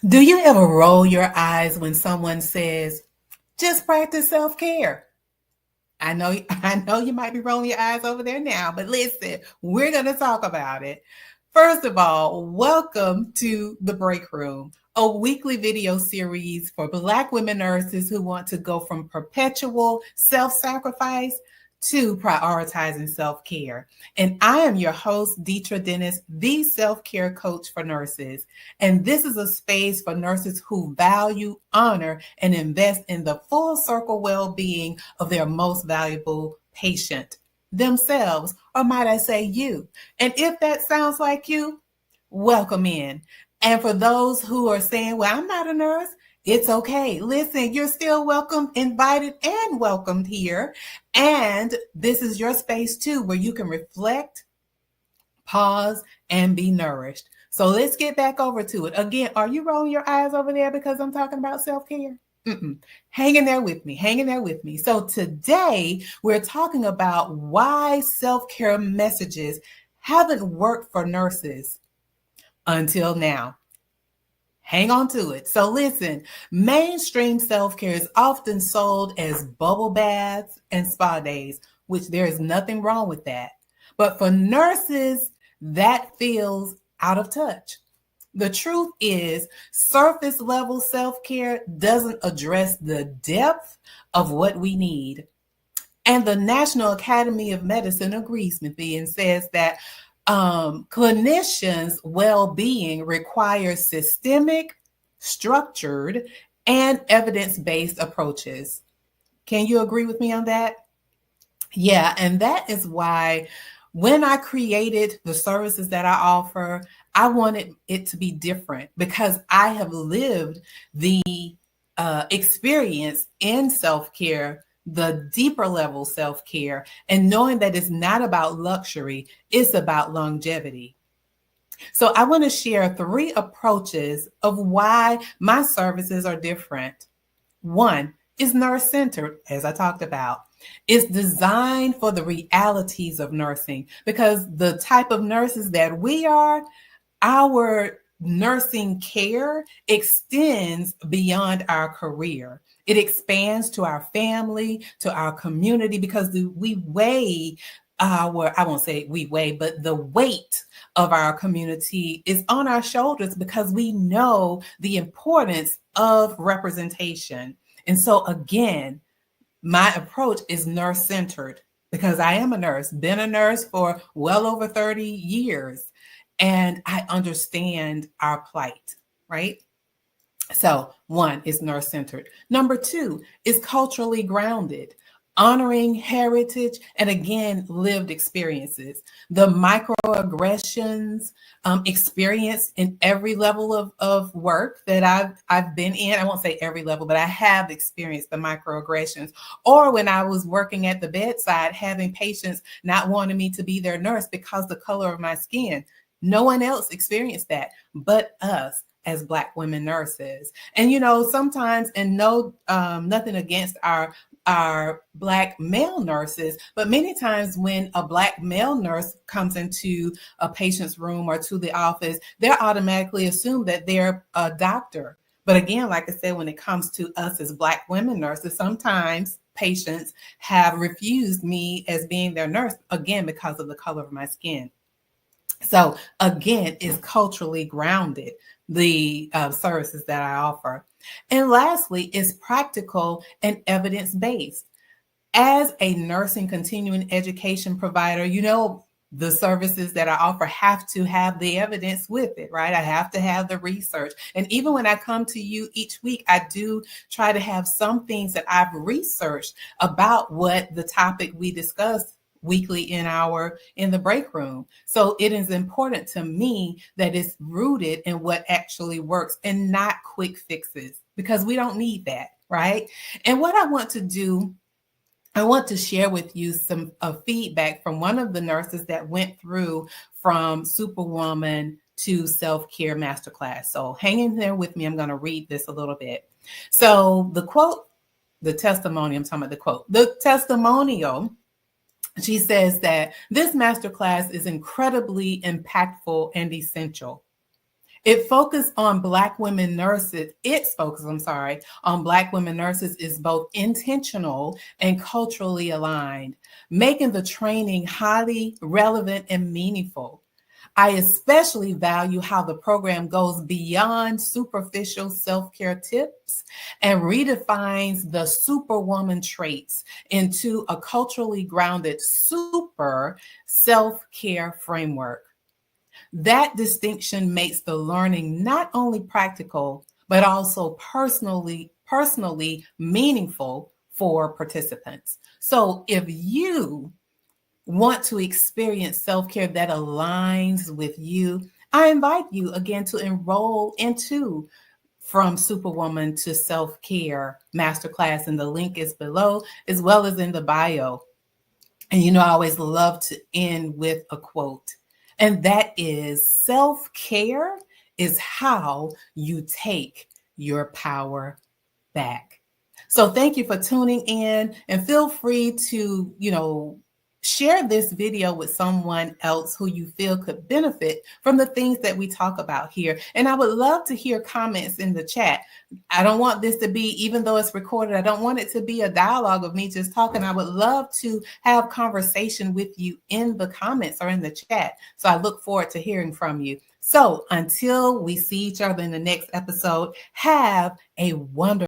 Do you ever roll your eyes when someone says, just practice self-care? I know you might be rolling your eyes over there now, but listen, we're going to talk about it. First of all, welcome to The Break Room, a weekly video series for Black women nurses who want to go from perpetual self-sacrifice to prioritizing self-care. And I am your host, Deetra Dennis, the self-care coach for nurses. And this is a space for nurses who value, honor, and invest in the full circle well-being of their most valuable patient, themselves, or might I say you. And if that sounds like you, welcome in. And for those who are saying, well, I'm not a nurse, it's okay. Listen, you're still welcome, invited, and welcomed here. And this is your space too, where you can reflect, pause, and be nourished. So let's get back over to it. Again, are you rolling your eyes over there because I'm talking about self-care? Hang in there with me. Hang in there with me. So today we're talking about why self-care messages haven't worked for nurses until now. Hang on to it. So listen, mainstream self-care is often sold as bubble baths and spa days, which there is nothing wrong with that. But for nurses, that feels out of touch. The truth is, surface level self-care doesn't address the depth of what we need. And the National Academy of Medicine agrees with me and says that clinicians' well-being requires systemic, structured, and evidence-based approaches. Can you agree with me on that? Yeah, and that is why when I created the services that I offer, I wanted it to be different because I have lived the experience in self-care, the deeper level self-care, and knowing that it's not about luxury, it's about longevity. So I want to share 3 approaches of why my services are different. One is nurse-centered, as I talked about. It's designed for the realities of nursing because the type of nurses that we are, our nursing care extends beyond our career. It expands to our family, to our community, because we weigh I won't say we weigh, but the weight of our community is on our shoulders because we know the importance of representation. And so again, my approach is nurse-centered because I am a nurse, been a nurse for well over 30 years, and I understand our plight, right? So 1 is nurse-centered. Number 2 is culturally grounded, honoring heritage and again, lived experiences. The microaggressions experienced in every level of work that I've been in. I won't say every level, but I have experienced the microaggressions. Or when I was working at the bedside, having patients not wanting me to be their nurse because the color of my skin. No one else experienced that but us as Black women nurses. And sometimes, and no, nothing against our Black male nurses, but many times when a Black male nurse comes into a patient's room or to the office, they're automatically assumed that they're a doctor. But again, like I said, when it comes to us as Black women nurses, sometimes patients have refused me as being their nurse, again, because of the color of my skin. So again, it's culturally grounded, the services that I offer. And lastly, is practical and evidence-based. As a nursing continuing education provider, the services that I offer have to have the evidence with it, right? I have to have the research. And even when I come to you each week, I do try to have some things that I've researched about what the topic we discuss weekly in the break room. So it is important to me that it's rooted in what actually works and not quick fixes, because we don't need that, right? And what I want to do, I want to share with you some feedback from one of the nurses that went through from Superwoman to Self-Care Masterclass. So hang in there with me. I'm going to read this a little bit. So the quote, the testimonial, I'm talking about the quote, the testimonial, she says that this masterclass is incredibly impactful and essential. It focused on Black women nurses. Its focus, I'm sorry, on Black women nurses is both intentional and culturally aligned, making the training highly relevant and meaningful. I especially value how the program goes beyond superficial self care tips and redefines the superwoman traits into a culturally grounded super self care framework. That distinction makes the learning not only practical, but also personally meaningful for participants. So if you want to experience self-care that aligns with you, I invite you again to enroll into From Superwoman to Self-Care Masterclass, and the link is below as well as in the bio. And you know, I always love to end with a quote, and that is, self-care is how you take your power back. So thank you for tuning in, and feel free to, share this video with someone else who you feel could benefit from the things that we talk about here. And I would love to hear comments in the chat. I don't want this to be, even though it's recorded, I don't want it to be a dialogue of me just talking. I would love to have conversation with you in the comments or in the chat. So I look forward to hearing from you. So until we see each other in the next episode, have a wonderful